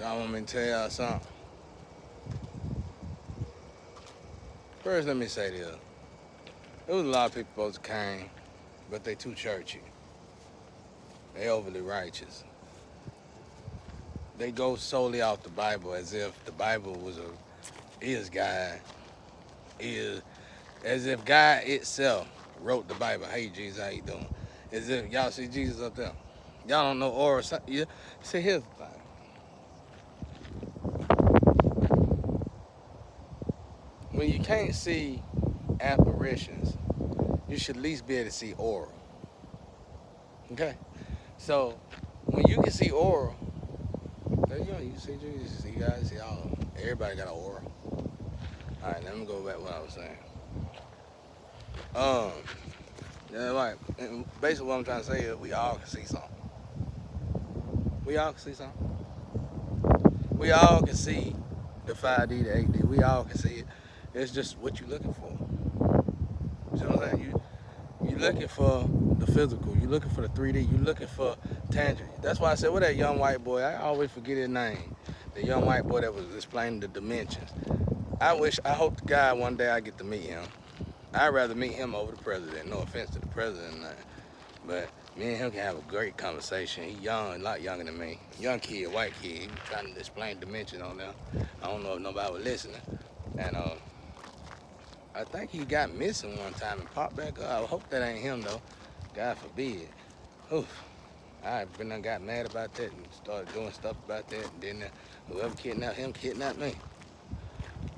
Y'all want me to tell y'all something? First, let me say this. There was a lot of people supposed to came, but they too churchy. They overly righteous. They go solely off the Bible as if the Bible was is God, is as if God itself wrote the Bible. Hey Jesus, how you doing? As if y'all see Jesus up there. Y'all don't know oral. Yeah. See, here's the thing. When you can't see apparitions, you should at least be able to see oral. Okay? So, when you can see oral, there you go. You see Jesus, you see guys, see all. Everybody got an oral. All right, let me go back to what I was saying. Um, yeah, right. And basically, what I'm trying to say is we all can see something. We all can see something. We all can see the 5D, the 8D. We all can see it. It's just what you're looking for. You know what I'm saying? You looking for the physical. You looking for the 3D. You looking for tangible. That's why I said, what that young white boy? I always forget his name. The young white boy that was explaining the dimensions. I hope to God one day I get to meet him. I'd rather meet him over the president. No offense to the president, but me and him can have a great conversation. He young, a lot younger than me. Young kid, white kid. He was trying to explain dimensions on there. I don't know if nobody was listening. And I think he got missing one time and popped back up. I hope that ain't him though. God forbid. Oof. I got mad about that and started doing stuff about that. And then whoever kidnapped him kidnapped me.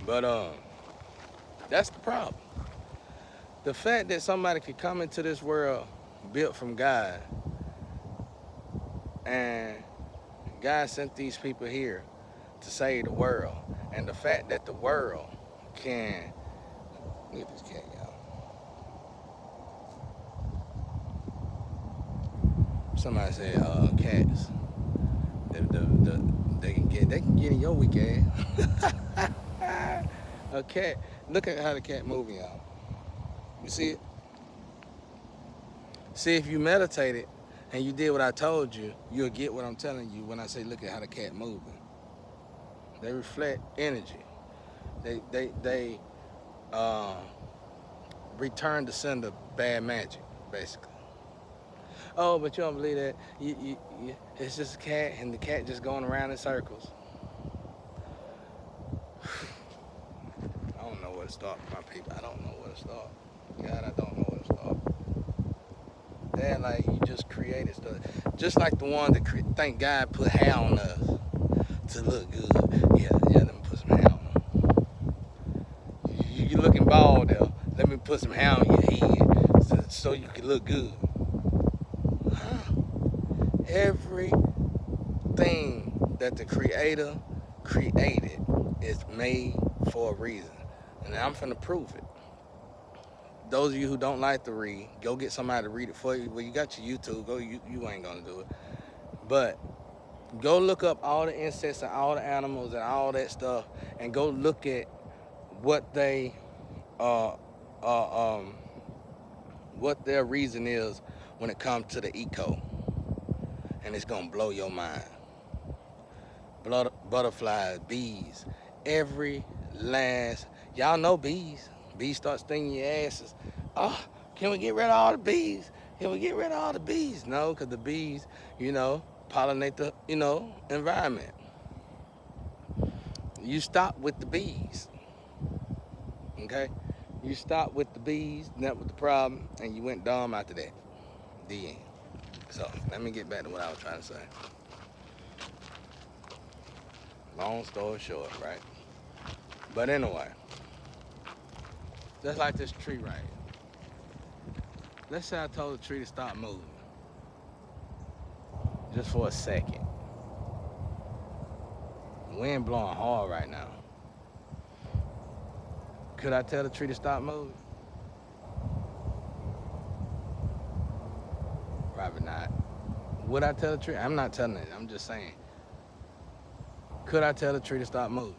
But that's the problem. The fact that somebody could come into this world built from God, and God sent these people here to save the world, and the fact that the world can look at this cat, y'all. Somebody said cats. They can get in your weak ass. A cat. Look at how the cat moving, y'all. You see it? See, if you meditated and you did what I told you, you'll get what I'm telling you when I say look at how the cat moving. They reflect energy. They return to sender bad magic, basically. Oh, but you don't believe that? It's just a cat, and the cat just going around in circles. I don't know where to start, my people. I don't know where to start. God, I don't know where to start. That like you just created stuff, just like the one that thank God put hair on us to look good. Yeah, let me put some hair on them. You looking bald there. Let me put some hair on your head so you can look good. Huh? Everything that the Creator created is made for a reason, and I'm finna prove it. Those of you who don't like to read, go get somebody to read it for you. Well, you got your YouTube. Go, you ain't gonna do it. But go look up all the insects and all the animals and all that stuff, and go look at what they, uh, uh, um, what their reason is when it comes to the eco, and it's gonna blow your mind. Butterflies, bees, every last. Y'all know bees. Bees start stinging your asses. Oh, can we get rid of all the bees? Can we get rid of all the bees? No, because the bees, pollinate the, environment. You stop with the bees, okay? You stop with the bees, that was the problem, and you went dumb after that. The end. So, let me get back to what I was trying to say. Long story short, right? But anyway, just like this tree right here. Let's say I told the tree to stop moving. Just for a second. The wind blowing hard right now. Could I tell the tree to stop moving? Probably not. Would I tell the tree? I'm not telling it. I'm just saying. Could I tell the tree to stop moving?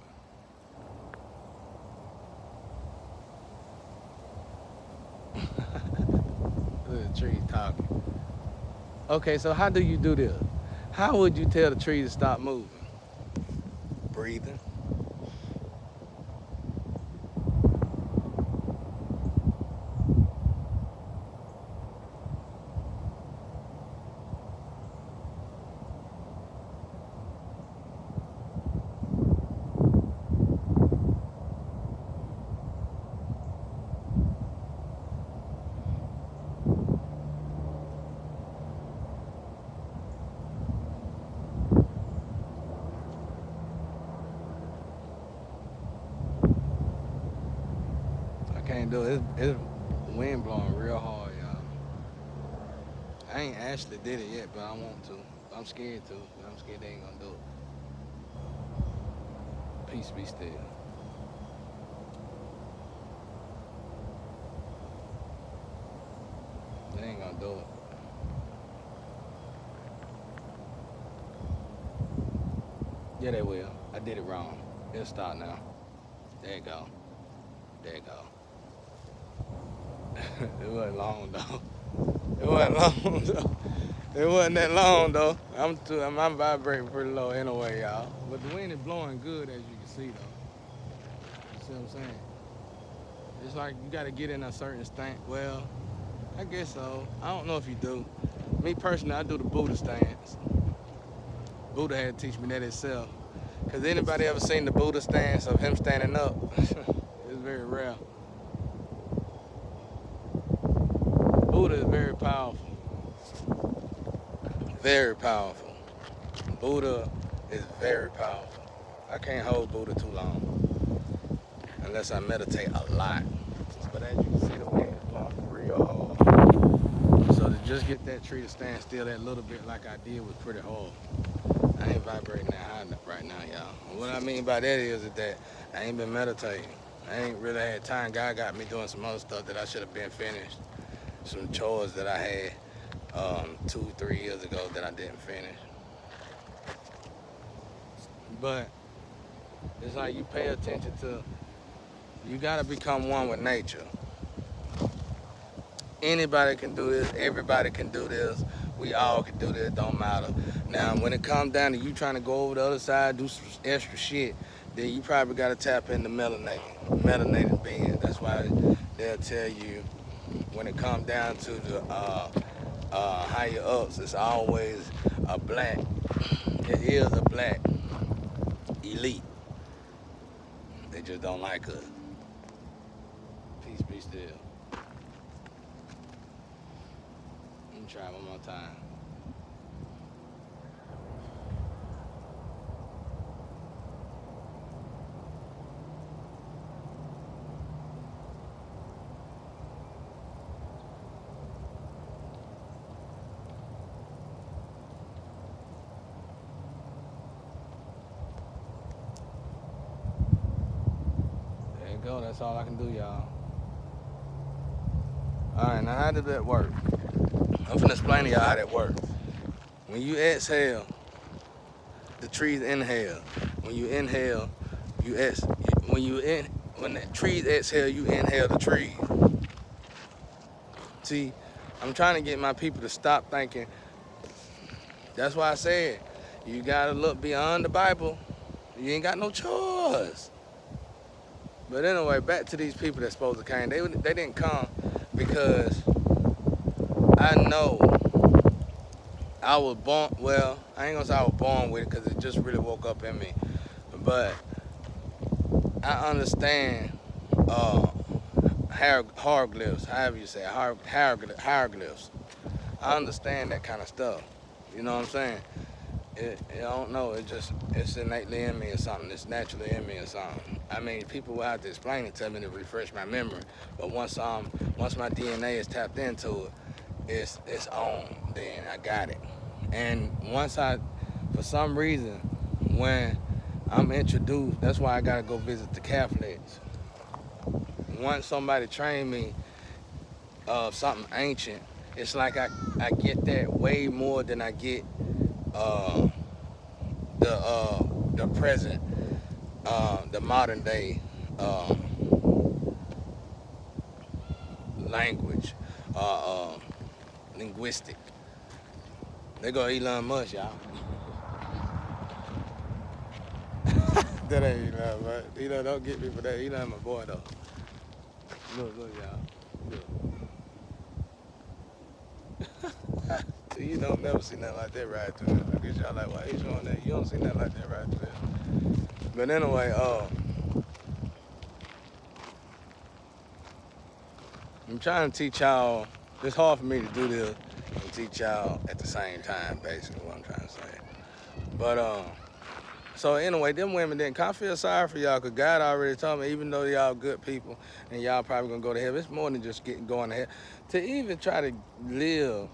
The tree talking. Okay, so how do you do this? How would you tell the tree to stop moving? breathing. I can't do it. It's wind blowing real hard, y'all. I ain't actually did it yet, but I want to. I'm scared to, but I'm scared they ain't gonna do it. Peace be still. They ain't gonna do it. Yeah, they will. I did it wrong. It'll start now. There you go. There you go. It wasn't long though. It wasn't long though. It wasn't that long though. I'm vibrating pretty low anyway, y'all. But the wind is blowing good as you can see though. You see what I'm saying? It's like you gotta get in a certain stance. Well, I guess so. I don't know if you do. Me personally, I do the Buddha stance. Buddha had to teach me that himself. Cause anybody ever seen the Buddha stance of him standing up? It's very rare. Buddha is very powerful. Very powerful. Buddha is very powerful. I can't hold Buddha too long unless I meditate a lot. But as you can see, the wind is blowing real hard. So to just get that tree to stand still that little bit like I did was pretty hard. I ain't vibrating that high right now, y'all. And what I mean by that is that I ain't been meditating. I ain't really had time. God got me doing some other stuff that I should have been finished. Some chores that I had 2-3 years ago that I didn't finish. But it's like you pay attention to, you gotta become one with nature. Anybody can do this, everybody can do this, we all can do this, don't matter. Now when it comes down to you trying to go over the other side, do some extra shit, then you probably gotta tap into melanated being. That's why they'll tell you when it comes down to the higher ups, it's always a black, it is a black elite. They just don't like us. Peace be still. Let me try one more time. There you go. That's all I can do, y'all. All right, now how did that work? I'm finna explain to y'all how that works. When you exhale, the trees inhale. When you inhale, when the trees exhale, you inhale the trees. See, I'm trying to get my people to stop thinking. That's why I said you gotta look beyond the Bible. You ain't got no choice. But anyway, back to these people that's supposed to came. They didn't come because I know I was born. Well, I ain't gonna say I was born with it because it just really woke up in me. But I understand hieroglyphs, however you say it, hieroglyphs. I understand that kind of stuff. You know what I'm saying? I don't know. It's innately in me or something. It's naturally in me or something. I mean, people will have to explain it to me to refresh my memory. But once my DNA is tapped into it, it's on. Then I got it. And for some reason, when I'm introduced, that's why I gotta go visit the Catholics. Once somebody trained me of something ancient, it's like I get that way more than I get the present, the modern day language, linguistic. They go Elon Musk, y'all. That ain't enough, right? Don't get me for that. I'm my boy though. Look, y'all. Look. You don't never see nothing like that right through there. I guess y'all like, why you showing that? You don't see nothing like that right through there. But anyway, I'm trying to teach y'all. It's hard for me to do this and teach y'all at the same time, basically, what I'm trying to say. But, so anyway, them women didn't. I feel sorry for y'all, because God already told me, even though y'all good people and y'all probably going to go to heaven, it's more than just going to heaven. To even try to live,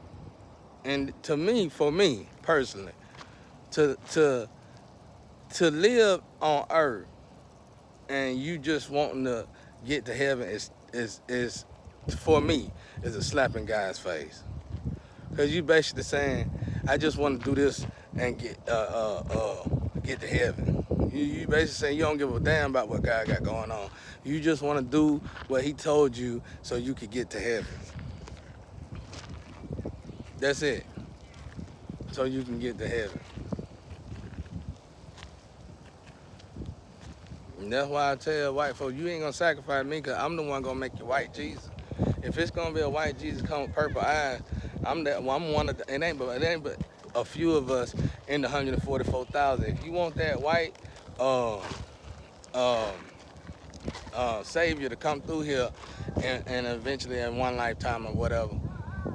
and to me, for me, personally, to live on earth and you just wanting to get to heaven is for me, is a slap in God's face. Because you basically saying, I just want to do this and get to heaven. You basically saying you don't give a damn about what God got going on. You just want to do what he told you so you could get to heaven. That's it. So you can get to heaven. And that's why I tell white folks, you ain't going to sacrifice me, because I'm the one going to make you white Jesus. If it's going to be a white Jesus come with purple eyes, I'm one of the, it ain't but a few of us in the 144,000. If you want that white savior to come through here and eventually in one lifetime or whatever,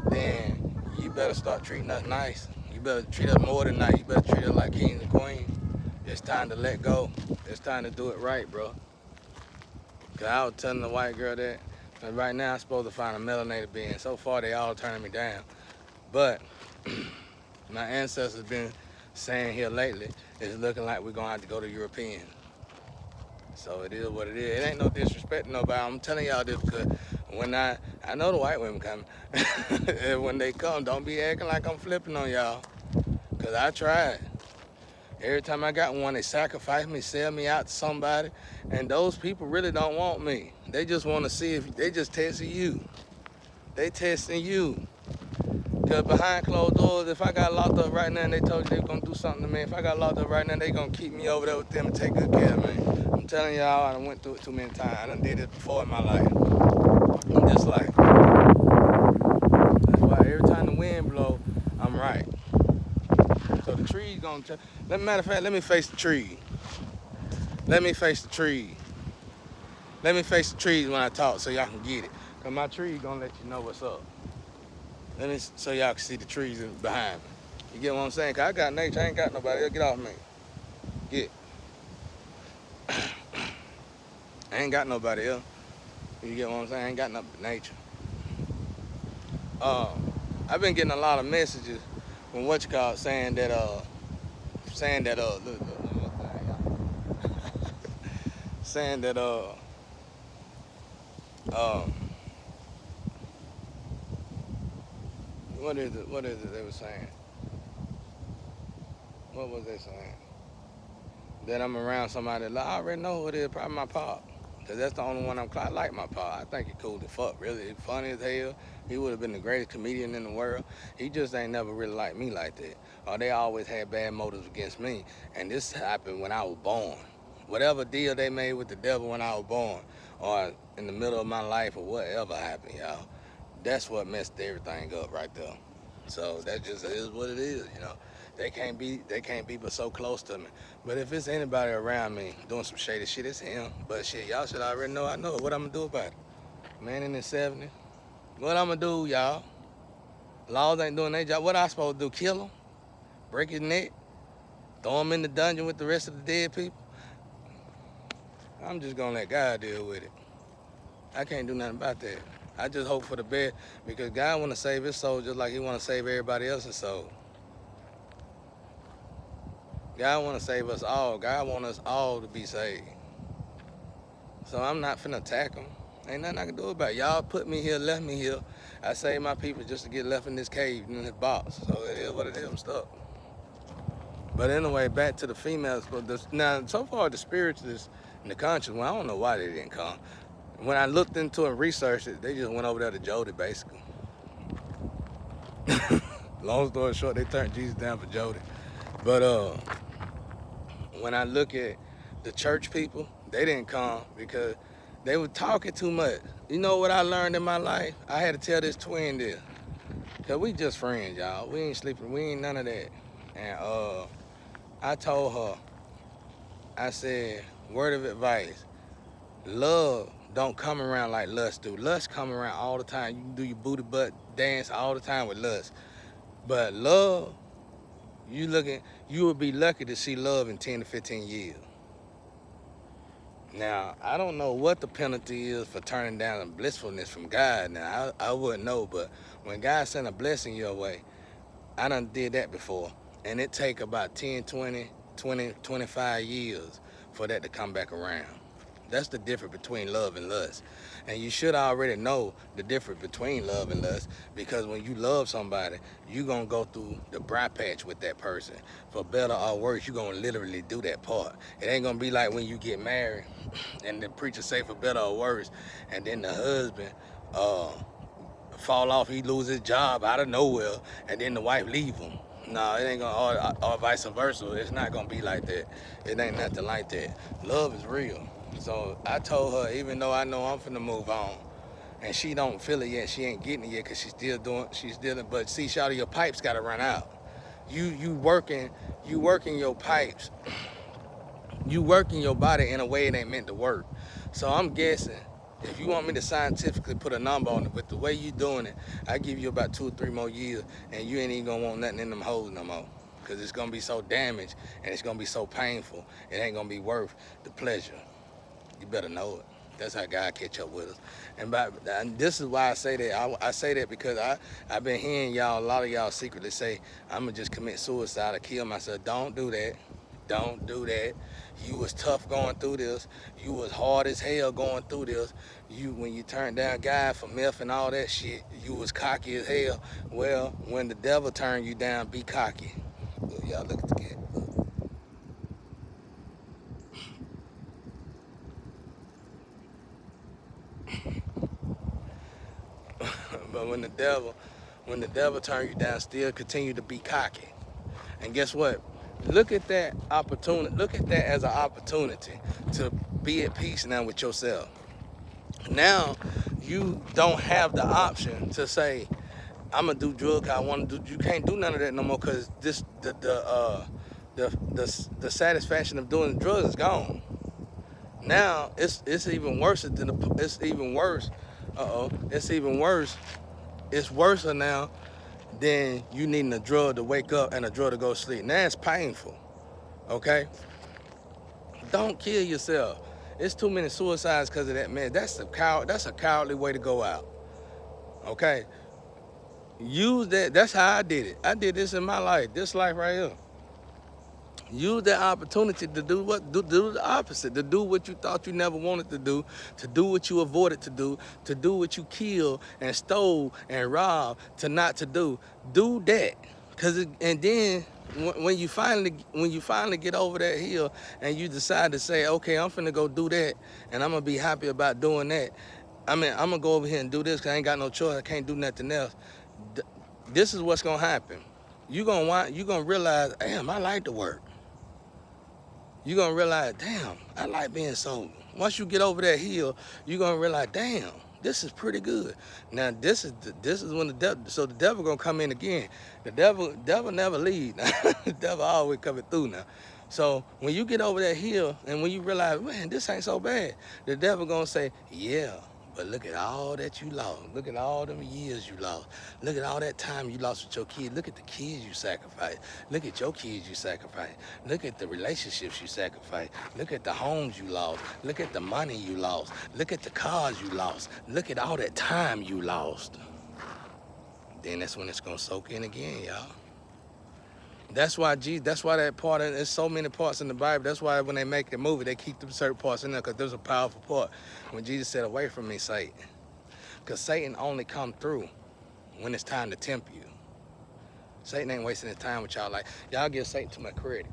then you better start treating us nice. You better treat us more than nice. You better treat us like kings and queens. It's time to let go. It's time to do it right, bro. Because I was telling the white girl that, and right now I'm supposed to find a melanated being. So far, they all turning me down. But my ancestors been saying here lately, it's looking like we're going to have to go to European. So it is what it is. It ain't no disrespect to nobody. I'm telling y'all this because when I know the white women coming. And when they come, don't be acting like I'm flipping on y'all. Because I tried. Every time I got one, they sacrifice me, sell me out to somebody. And those people really don't want me. They just want to see if they just testing you. They testing you. Because behind closed doors, if I got locked up right now and they told you they were going to do something to me, if I got locked up right now, they going to keep me over there with them and take good care of me. I'm telling y'all, I done went through it too many times. I done did it before in my life. In this life. That's why every time the wind blow, I'm right. So the tree's going to... Matter of fact, let me face the tree. Let me face the tree. Let me face the trees when I talk so y'all can get it. Because my tree going to let you know what's up. Let me, so y'all can see the trees behind me. You get what I'm saying? Cause I got nature, I ain't got nobody else. Get off me. Get. I ain't got nobody else. You get what I'm saying? I ain't got nothing but nature. I've been getting a lot of messages from saying that saying that what is it they were saying? What was they saying? That I'm around somebody that I already know who it is, probably my pop. Cause that's the only one I like my pop. I think he cool as fuck, really. He funny as hell. He would have been the greatest comedian in the world. He just ain't never really liked me like that. Or they always had bad motives against me. And this happened when I was born. Whatever deal they made with the devil when I was born, or in the middle of my life, or whatever happened, y'all, that's what messed everything up right there. So that just is what it is, you know. They can't be but so close to me. But if it's anybody around me doing some shady shit, it's him. But shit, y'all should already know I know it. What I'm gonna do about it? Man in his 70s. What I'm gonna do, y'all? Laws ain't doing their job. What I supposed to do? Kill him? Break his neck? Throw him in the dungeon with the rest of the dead people? I'm just gonna let God deal with it. I can't do nothing about that. I just hope for the best because God wanna save his soul just like he wanna save everybody else's soul. God want to save us all. God want us all to be saved. So I'm not finna attack him. Ain't nothing I can do about it. Y'all put me here, left me here. I saved my people just to get left in this cave, in this box. So it is what it is. I'm stuck. But anyway, back to the females. Now, so far, the spiritualists and the conscious, well, I don't know why they didn't come. When I looked into it and researched it, they just went over there to Jody, basically. Long story short, they turned Jesus down for Jody. But when I look at the church people, they didn't come because they were talking too much. You know what I learned in my life? I had to tell this twin this. Cause we just friends, y'all. We ain't sleeping. We ain't none of that. And I told her, I said, word of advice, love don't come around like lust do. Lust come around all the time. You can do your booty butt dance all the time with lust. But love, you would be lucky to see love in 10 to 15 years. Now, I don't know what the penalty is for turning down a blissfulness from God. Now, I wouldn't know, but when God sent a blessing your way, I done did that before. And it take about 10, 20, 25 years for that to come back around. That's the difference between love and lust. And you should already know the difference between love and lust, because when you love somebody, you're going to go through the briar patch with that person. For better or worse, you're going to literally do that part. It ain't going to be like when you get married and the preacher say for better or worse, and then the husband fall off, he lose his job out of nowhere, and then the wife leave him. No, it ain't gonna, or vice versa. It's not gonna be like that. It ain't nothing like that. Love is real. So I told her, even though I know I'm finna move on, and she don't feel it yet, she ain't getting it yet, cause she's still, but see, shawty, your pipes gotta run out. You working your pipes. You working your body in a way it ain't meant to work. So I'm guessing, if you want me to scientifically put a number on it, with the way you doing it, I give you about 2 or 3 more years, and you ain't even gonna want nothing in them holes no more. Cause it's gonna be so damaged, and it's gonna be so painful, it ain't gonna be worth the pleasure. You better know it. That's how God catch up with us. And this is why I say that. I say that because I've been hearing y'all, a lot of y'all secretly say, I'm gonna just commit suicide or kill myself. Don't do that. Don't do that. You was tough going through this. You was hard as hell going through this. When you turned down God for meth and all that shit, you was cocky as hell. Well, when the devil turned you down, be cocky. Look, y'all look at the cat. But when the devil turned you down, still continue to be cocky. And guess what? Look at that opportunity. Look at that as an opportunity to be at peace now with yourself. Now you don't have the option to say, I'm gonna do drugs. I want to do. You can't do none of that no more, because the satisfaction of doing the drugs is gone. Now it's even worse than it's even worse. It's even worse. It's worse now than you needing a drug to wake up and a drug to go to sleep. Now it's painful. Okay? Don't kill yourself. It's too many suicides because of that, man. That's a cowardly way to go out. Okay? Use that. That's how I did it. I did this in my life. This life right here. Use that opportunity to do the opposite, to do what you thought you never wanted to do what you avoided to do what you killed and stole and robbed to not to do. Do that. And then when you finally get over that hill and you decide to say, okay, I'm finna go do that and I'm gonna be happy about doing that. I mean, I'm gonna go over here and do this because I ain't got no choice. I can't do nothing else. This is what's gonna happen. You gonna realize, damn, I like to work. You're gonna realize, damn, I like being sober. Once you get over that hill, you're gonna realize, damn, this is pretty good. Now this is when the devil gonna come in again. The devil never leaves. The devil always coming through now. So when you get over that hill and when you realize, man, this ain't so bad, the devil gonna say, yeah, but look at all that you lost. Look at all them years you lost. Look at all that time you lost with your kids. Look at the kids you sacrificed. Look at your kids you sacrificed. Look at the relationships you sacrificed. Look at the homes you lost. Look at the money you lost. Look at the cars you lost. Look at all that time you lost. Then that's when it's gonna soak in again, y'all. That's why that part, and there's so many parts in the Bible. That's why when they make the movie, they keep them certain parts in there, because there's a powerful part when Jesus said, away from me, Satan. Because Satan only come through when it's time to tempt you. Satan ain't wasting his time with y'all. Like, y'all give Satan too much credit.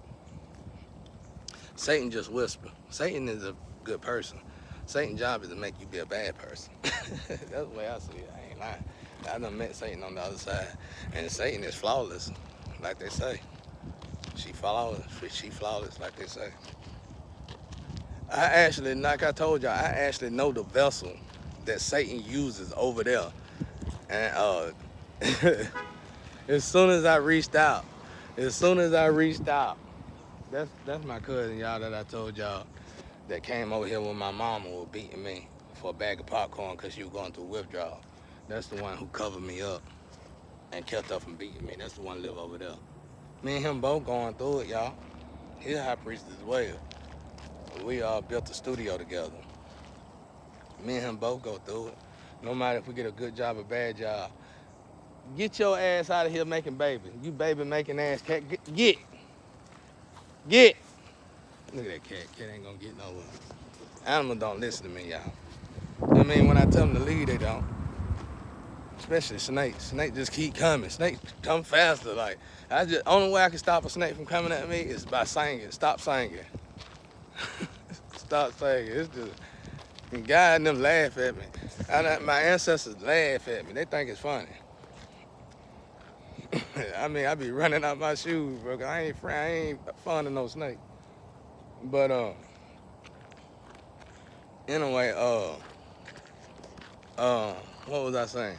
Satan just whisper. Satan is a good person. Satan's job is to make you be a bad person. That's the way I see it. I ain't lying. I done met Satan on the other side. And Satan is flawless, like they say. She flawless, like they say. I actually, like I told y'all, I actually know the vessel that Satan uses over there. And as soon as I reached out, as soon as I reached out, that's my cousin, y'all, that I told y'all that came over here when my mama was beating me for a bag of popcorn because she was going through withdrawal. That's the one who covered me up and kept her from beating me. That's the one live over there. Me and him both going through it, y'all. He's a high priest as well. We all built a studio together. Me and him both go through it. No matter if we get a good job or bad job. Get your ass out of here making baby. You baby making ass cat. Get. Look at that cat. Cat ain't gonna get nowhere. Animals don't listen to me, y'all. I mean, when I tell them to leave, they don't. Especially snakes. Snakes just keep coming. Snakes come faster. Like, only way I can stop a snake from coming at me is by singing. Stop singing. Stop singing. It's just, and God and them laugh at me. My ancestors laugh at me. They think it's funny. I mean, I be running out my shoes, bro. I ain't fond of no snake. But anyway, what was I saying?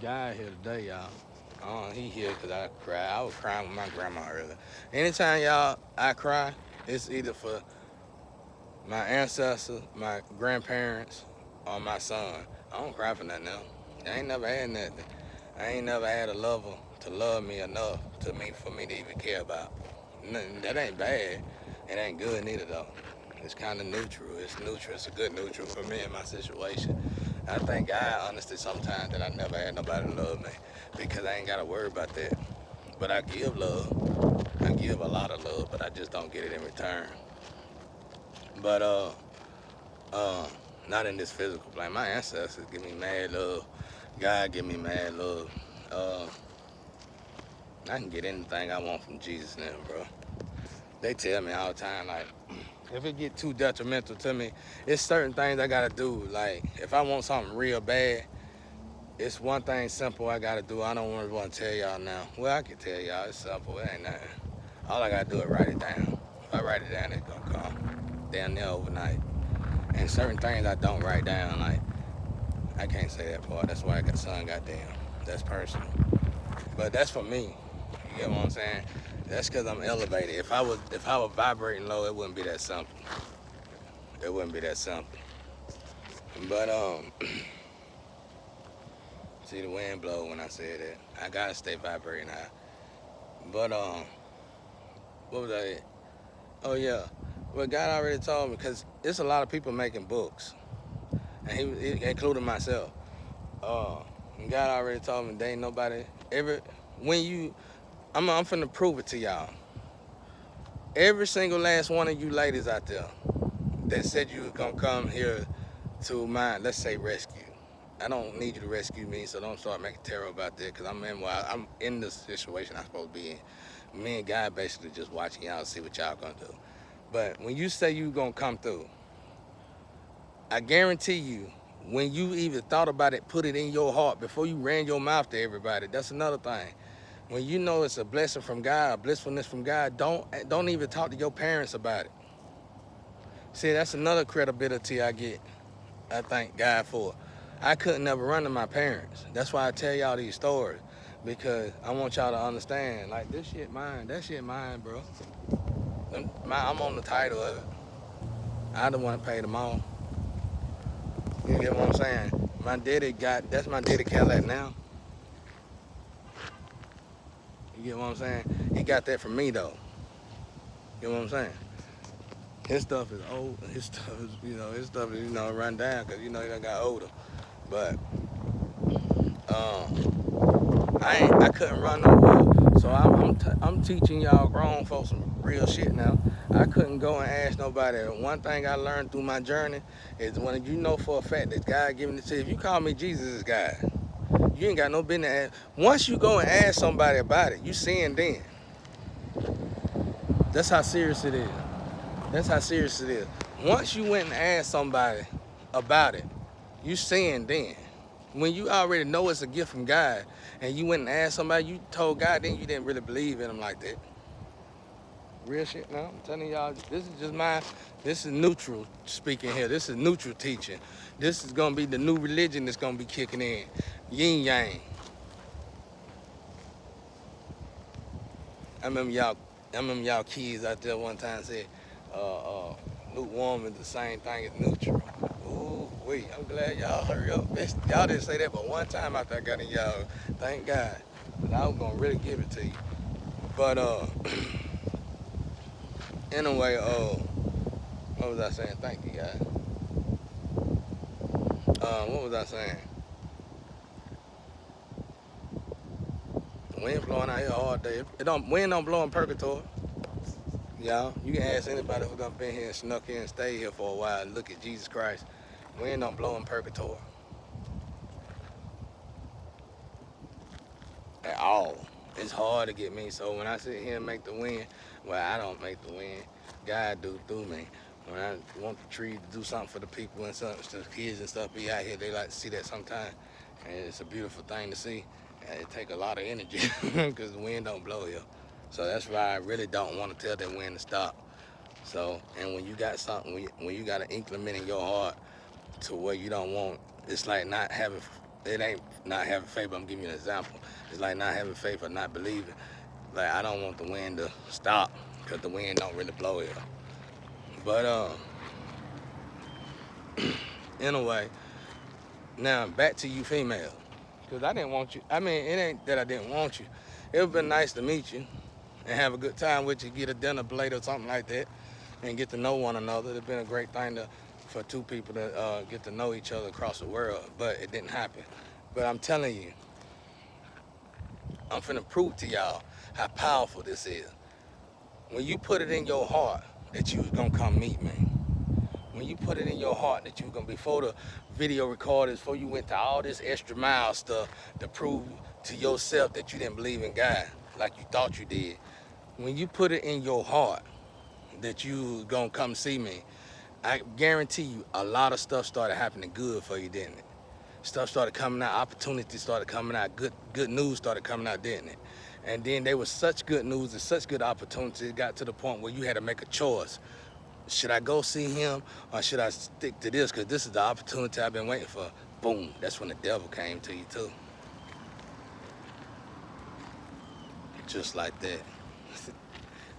Guy here today, y'all. He here because I cry. I was crying with my grandma earlier. Anytime, y'all, I cry, it's either for my ancestors, my grandparents, or my son. I don't cry for nothing else. I ain't never had nothing. I ain't never had a lover to love me enough for me to even care about. That ain't bad. It ain't good neither, though. It's kind of neutral. It's neutral. It's a good neutral for me in my situation. I thank God, honestly, sometimes that I never had nobody to love me because I ain't got to worry about that. But I give love. I give a lot of love, but I just don't get it in return. But, not in this physical plane. My ancestors give me mad love. God give me mad love. I can get anything I want from Jesus now, bro. They tell me all the time, like, if it get too detrimental to me, it's certain things I gotta do. Like, if I want something real bad, it's one thing simple I gotta do. I don't want to tell y'all now. Well, I can tell y'all, it's simple. It ain't nothing. All I gotta do is write it down. If I write it down, it's gonna come down there overnight. And certain things I don't write down, like, I can't say that part. That's why I got son, goddamn. That's personal. But that's for me. You get what I'm saying? That's because I'm elevated. If I was vibrating low, it wouldn't be that simple. It wouldn't be that simple. But see the wind blow when I said that. I gotta stay vibrating high. But what was I? Oh yeah. Well, God already told me because it's a lot of people making books, and he including myself. And God already told me there ain't nobody ever when you. I'm finna prove it to y'all. Every single last one of you ladies out there that said you was gonna come here to my, let's say, rescue. I don't need you to rescue me, so don't start making terror about that, because I'm in the situation I'm supposed to be in. Me and God basically just watching y'all to see what y'all gonna do. But when you say you gonna come through, I guarantee you, when you even thought about it, put it in your heart before you ran your mouth to everybody. That's another thing. When you know it's a blessing from God, a blissfulness from God, don't even talk to your parents about it. See, that's another credibility I get. I thank God for. I couldn't never run to my parents. That's why I tell y'all these stories, because I want y'all to understand. Like, this shit mine. That shit mine, bro. I'm on the title of it. I the one paid them all. You get what I'm saying? That's my daddy Cadillac now. You get what I'm saying? He got that from me, though. You know what I'm saying? His stuff is old. His stuff is, run down because, he done got older. But, I couldn't run nowhere. So I'm teaching y'all grown folks some real shit now. I couldn't go and ask nobody. One thing I learned through my journey is when you know for a fact that God giving it to you, if you call me Jesus is God, you ain't got no business. Once you go and ask somebody about it, you sin then. That's how serious it is. That's how serious it is. Once you went and asked somebody about it, you sin then. When you already know it's a gift from God, and you went and asked somebody, you told God, then you didn't really believe in him like that. Real shit now. I'm telling y'all, this is neutral speaking here. This is neutral teaching. This is gonna be the new religion that's gonna be kicking in. Yin yang. I remember y'all kids out there one time said, lukewarm is the same thing as neutral. Ooh, wait, I'm glad y'all hurry up. Y'all didn't say that but one time after I got in y'all. Thank God. But I was gonna really give it to you. But anyway, what was I saying? Thank you guys. What was I saying? The wind blowing out here all day. Wind don't blow in Purgatory. Y'all, you can ask anybody who's done been here and snuck in and stayed here for a while and look at Jesus Christ. Wind don't blow in Purgatory. At all. It's hard to get me. So when I sit here and make the wind, well, I don't make the wind. God do through me. When I want the tree to do something for the people and something, the kids and stuff be out here, they like to see that sometimes. And it's a beautiful thing to see. And it take a lot of energy because the wind don't blow here. So that's why I really don't want to tell that wind to stop. So, and when you got something, when you got an increment in your heart to where you don't want, it's like not having, it ain't not having faith, but I'm giving you an example. It's like not having faith or not believing. Like, I don't want the wind to stop because the wind don't really blow here. But, anyway, now back to you female. Because I didn't want you, I mean, it ain't that I didn't want you. It would have been nice to meet you and have a good time with you, get a dinner plate or something like that, and get to know one another. It'd been a great thing for two people to get to know each other across the world, but it didn't happen. But I'm telling you, I'm finna prove to y'all how powerful this is. When you put it in your heart that you was gonna come meet me, when you put it in your heart that you was gonna, before the video recorders, before you went to all this extra mile stuff to prove to yourself that you didn't believe in God like you thought you did, when you put it in your heart that you gonna come see me, I guarantee you a lot of stuff started happening good for you, didn't it? Stuff started coming out, opportunities started coming out, good news started coming out, didn't it? And then there was such good news and such good opportunities, it got to the point where you had to make a choice. Should I go see him or should I stick to this? Because this is the opportunity I've been waiting for. Boom, that's when the devil came to you too. Just like that.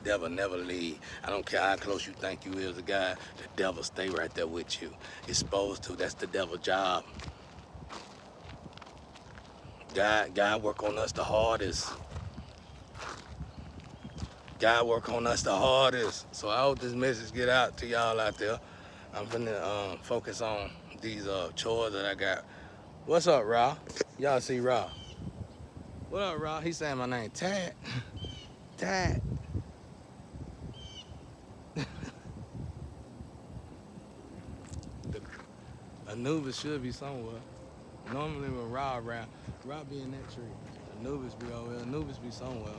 Devil never leave. I don't care how close you think you is to God, the devil stay right there with you. It's supposed to, that's the devil's job. God work on us the hardest. God work on us the hardest. So I hope this message get out to y'all out there. I'm gonna focus on these chores that I got. What's up, Ra? Y'all see Ra? What up, Ra? He saying my name, Tad. Tad. Anubis should be somewhere. Normally when Ra around, Ra be in that tree. Anubis be over here. Anubis be somewhere.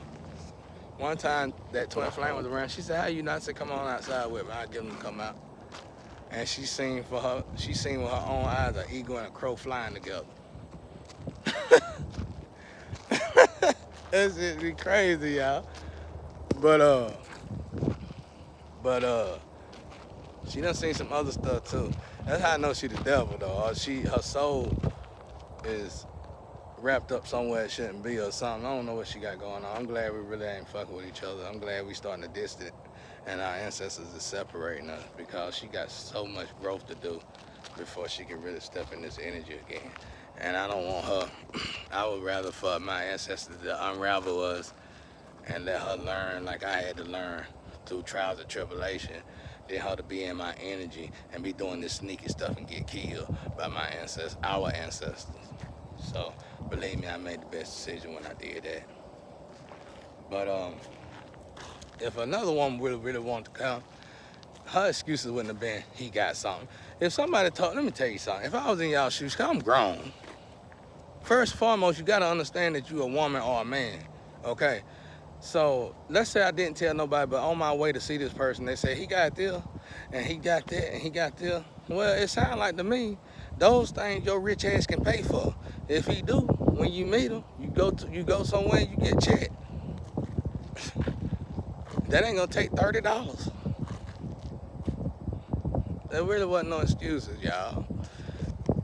One time that twin flame was around, she said, how you not say come on outside with me? I'll get them to come out. And she seen with her own eyes an eagle and a crow flying together. That shit be crazy, y'all. But she done seen some other stuff too. That's how I know she the devil though. Her soul is wrapped up somewhere it shouldn't be or something. I don't know what she got going on. I'm glad we really ain't fucking with each other. I'm glad we starting to distance and our ancestors is separating us because she got so much growth to do before she can really step in this energy again. And I don't want her. I would rather for my ancestors to unravel us and let her learn like I had to learn through trials and tribulation than her to be in my energy and be doing this sneaky stuff and get killed by my ancestors, our ancestors. So believe me, I made the best decision when I did that. But if another woman really wanted to come, her excuses wouldn't have been he got something. If somebody told, let me tell you something. If I was in y'all shoes, cause I'm grown. First and foremost, you gotta understand that you a woman or a man, okay? So let's say I didn't tell nobody, but on my way to see this person, they say he got this, and he got that, and he got this. Well, it sounds like to me, those things your rich ass can pay for. If he do, when you meet him, you go somewhere, you get checked. That ain't gonna take $30. There really wasn't no excuses, y'all.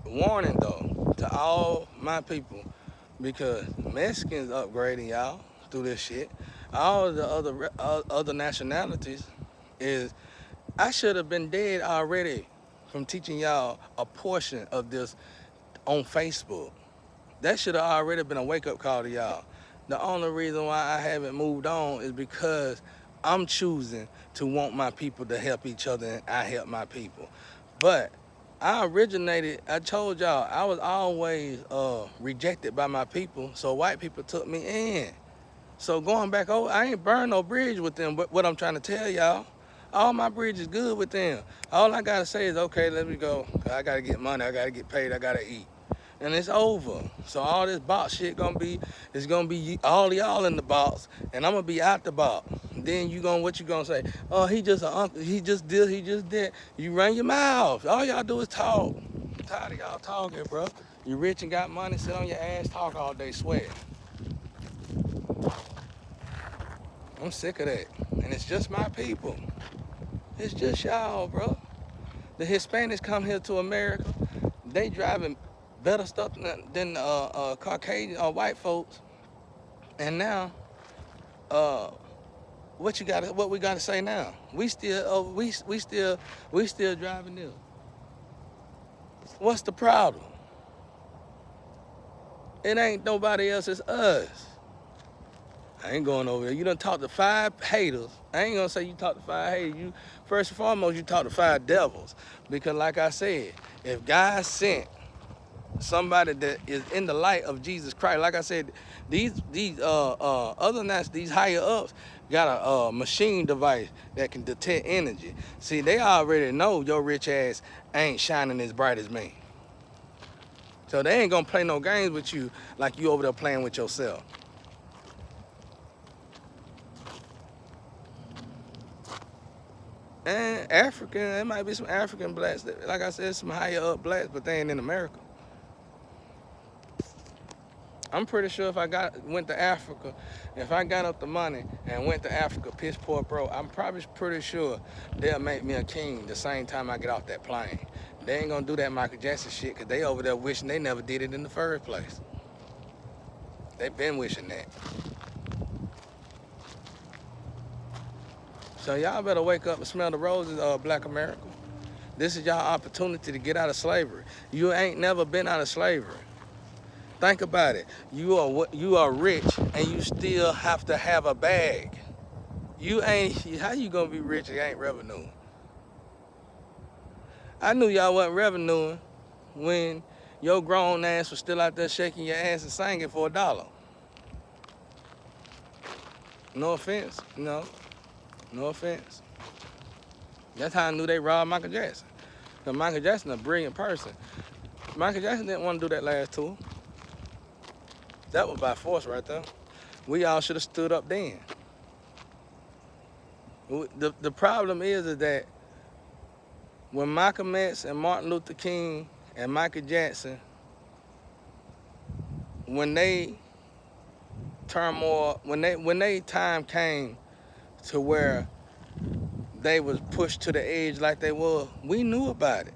Warning though to all my people, because Mexicans upgrading y'all through this shit. All the other nationalities is I should have been dead already from teaching y'all a portion of this on Facebook. That should have already been a wake-up call to y'all. The only reason why I haven't moved on is because I'm choosing to want my people to help each other and I help my people. But I told y'all, I was always rejected by my people, so white people took me in. So going back over, I ain't burned no bridge with them, but what I'm trying to tell y'all, all my bridge is good with them. All I gotta say is, okay, let me go. I gotta get money, I gotta get paid, I gotta eat. And it's over. So all this box shit it's gonna be all y'all in the box, and I'm gonna be out the box. Then what you gonna say? Oh, he just an uncle, he just did. You run your mouth. All y'all do is talk. I'm tired of y'all talking, bro. You rich and got money, sit on your ass, talk all day, sweat. I'm sick of that. And it's just my people. It's just y'all, bro. The Hispanics come here to America. They driving better stuff than Caucasian or white folks. And now, what we gotta say now? We still driving them. What's the problem? It ain't nobody else, it's us. I ain't going over there. You done talked to 5 haters. I ain't gonna say you talked to 5 haters. You first and foremost, you talked to 5 devils. Because like I said, if God sent somebody that is in the light of Jesus Christ, like I said, these other than these higher ups got a machine device that can detect energy. See, they already know your rich ass ain't shining as bright as me. So they ain't gonna play no games with you like you over there playing with yourself. And African, there might be some African blacks that, like I said, some higher up blacks, but they ain't in America. I'm pretty sure if I went to Africa, if I got up the money and went to Africa, piss poor bro, I'm probably pretty sure they'll make me a king the same time I get off that plane. They ain't gonna do that Michael Jackson shit because they over there wishing they never did it in the first place. They been wishing that. So y'all better wake up and smell the roses, Black America. This is y'all opportunity to get out of slavery. You ain't never been out of slavery. Think about it. You are rich and you still have to have a bag. How you gonna be rich if you ain't revenue? I knew y'all wasn't revenuing when your grown ass was still out there shaking your ass and singing for $1. No offense, no offense. That's how I knew they robbed Michael Jackson. Because Michael Jackson a brilliant person. Michael Jackson didn't want to do that last tour. That was by force right there. We all should have stood up then. The problem is that when Malcolm X and Martin Luther King and Michael Jackson, when they time came to where they was pushed to the edge like they were, we knew about it.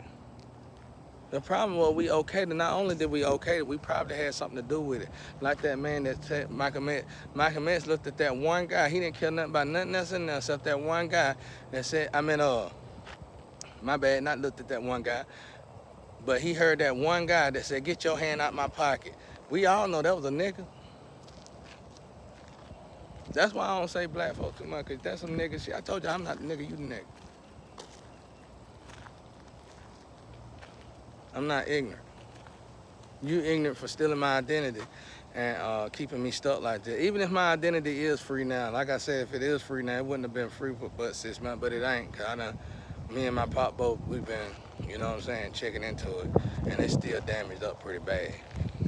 The problem was we okayed it. Not only did we okay it, we probably had something to do with it. Like that man that said Malcolm X. Malcolm X looked at that one guy. He didn't care nothing about nothing else in there except that one guy that said, my bad, not looked at that one guy, but he heard that one guy that said, get your hand out my pocket. We all know that was a nigga. That's why I don't say black folk too much, because that's some nigga shit. I told you I'm not the nigga, you the nigga. I'm not ignorant. You ignorant for stealing my identity and keeping me stuck like that. Even if my identity is free now, like I said, if it is free now, it wouldn't have been free for but 6 months, but it ain't. Cause me and my pop both, we've been, you know what I'm saying, checking into it, and it's still damaged up pretty bad.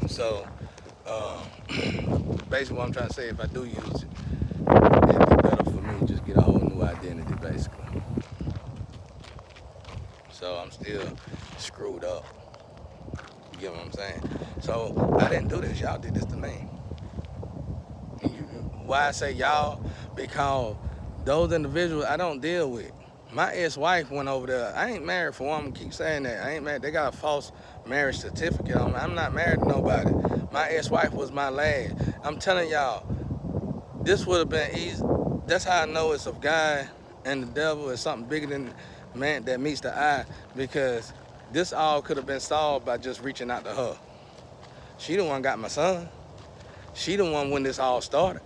So, basically what I'm trying to say, if I do use it, it'd be better for me to just get a whole new identity, basically. So I'm still screwed up. You get what I'm saying? So I didn't do this. Y'all did this to me. Why I say y'all? Because Those individuals I don't deal with. My ex-wife went over there. I ain't married for one. Keep saying that. I ain't married. They got a false marriage certificate on me. I'm not married to nobody. My ex-wife was my last. I'm telling y'all, this would have been easy. That's how I know it's of God and the devil is something bigger than man that meets the eye, because this all could have been solved by just reaching out to her. She the one got my son. She the one when this all started.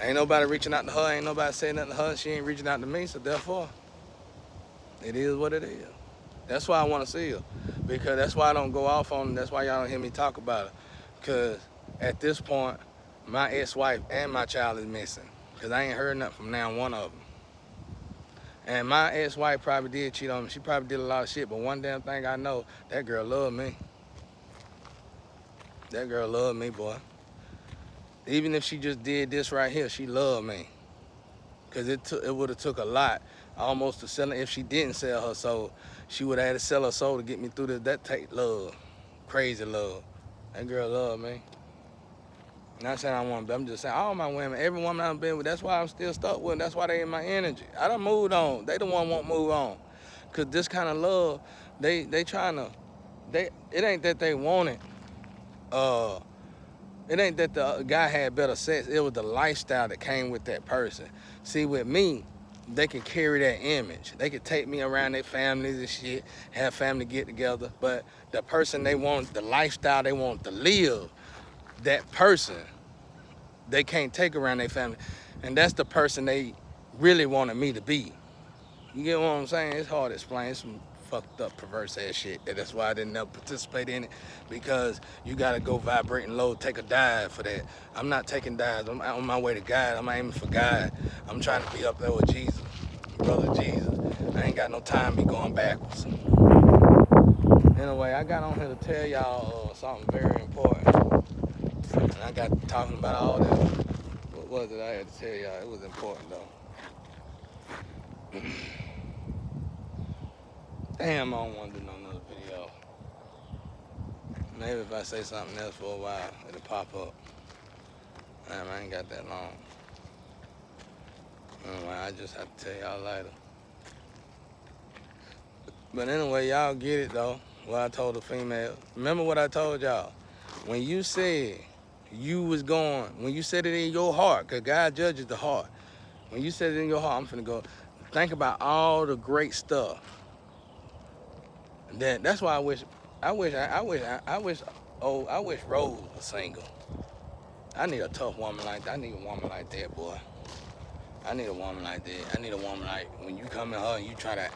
Ain't nobody reaching out to her. Ain't nobody saying nothing to her. She ain't reaching out to me. So therefore, it is what it is. That's why I want to see her, because that's why I don't go off on. That's why y'all don't hear me talk about her, because at this point, my ex-wife and my child is missing, because I ain't heard nothing from now one of them. And my ex-wife probably did cheat on me. She probably did a lot of shit, but one damn thing I know, that girl loved me. That girl loved me, boy. Even if she just did this right here, she loved me. Because it would have took a lot almost to sell her. If she didn't sell her soul, she would have had to sell her soul to get me through this. That take love, crazy love. That girl loved me. Not saying I want to, but I'm just saying all my women, every woman I've been with, that's why I'm still stuck with them. That's why they in my energy. I done moved on. They the one won't move on. Because this kind of love, they trying to, it ain't that they want it. It ain't that the guy had better sex. It was the lifestyle that came with that person. See, with me, they can carry that image. They could take me around their families and shit, have family get together. But the person they want, the lifestyle they want to live, that person, they can't take around their family. And that's the person they really wanted me to be. You get what I'm saying? It's hard to explain. It's some fucked up, perverse ass shit. That's why I didn't ever participate in it, because you gotta go vibrating low, take a dive for that. I'm not taking dives. I'm on my way to God. I'm aiming for God. I'm trying to be up there with Jesus, brother Jesus. I ain't got no time to be going backwards. Anyway, I got on here to tell y'all something very important. And I got talking about all that. What was it I had to tell y'all? It was important though. Damn, I don't want to do another video. Maybe if I say something else for a while, it'll pop up. Damn, I ain't got that long. Anyway, I just have to tell y'all later. But anyway, y'all get it though, what I told the female. Remember what I told y'all. When you said you was going, when you said it in your heart, because God judges the heart. When you said it in your heart, I'm finna go think about all the great stuff. That's why I wish Rose was single. I need a tough woman like that. I need a woman like that, boy. I need a woman like that. I need a woman like when you come at her and you try to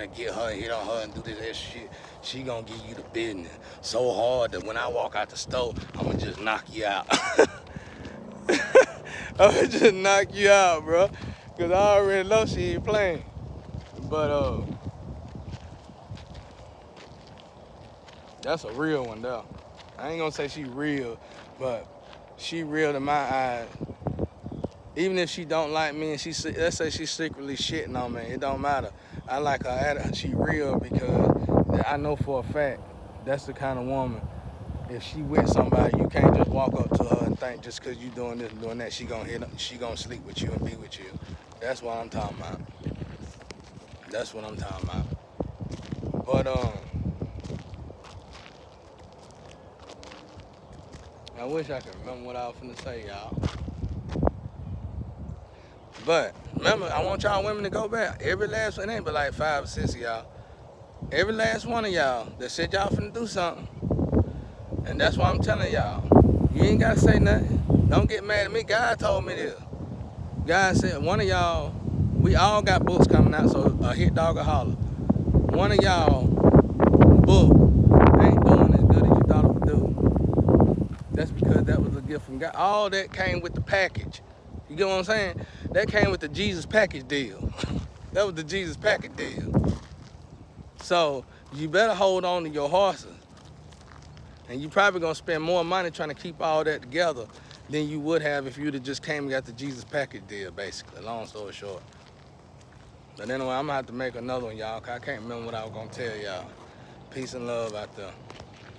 get her, hit on her and do this extra shit, she gonna give you the business so hard that when I walk out the store, I'ma just knock you out. I'ma just knock you out, bro. Cause I already know she ain't playing. But that's a real one though. I ain't gonna say she real, but she real to my eyes. Even if she don't like me and let's say she's secretly shitting on me, it don't matter. I like her attitude. She real because I know for a fact that's the kind of woman. If she with somebody, you can't just walk up to her and think just because you doing this and doing that, she gonna sleep with you and be with you. That's what I'm talking about. That's what I'm talking about. But I wish I could remember what I was finna say, y'all. But remember, I want y'all women to go back. Every last one, it ain't but like 5 or 6 of y'all. Every last one of y'all that said y'all finna do something. And that's why I'm telling y'all. You ain't gotta say nothing. Don't get mad at me. God told me this. God said, one of y'all, we all got books coming out, so a hit dog or holler. One of y'all book ain't doing as good as you thought it would do. That's because that was a gift from God. All that came with the package. You get what I'm saying? That came with the Jesus package deal. That was the Jesus package deal. So you better hold on to your horses. And you probably gonna spend more money trying to keep all that together than you would have if you'd have just came and got the Jesus package deal, basically, long story short. But anyway, I'm gonna have to make another one, y'all, cause I can't remember what I was gonna tell y'all. Peace and love out there.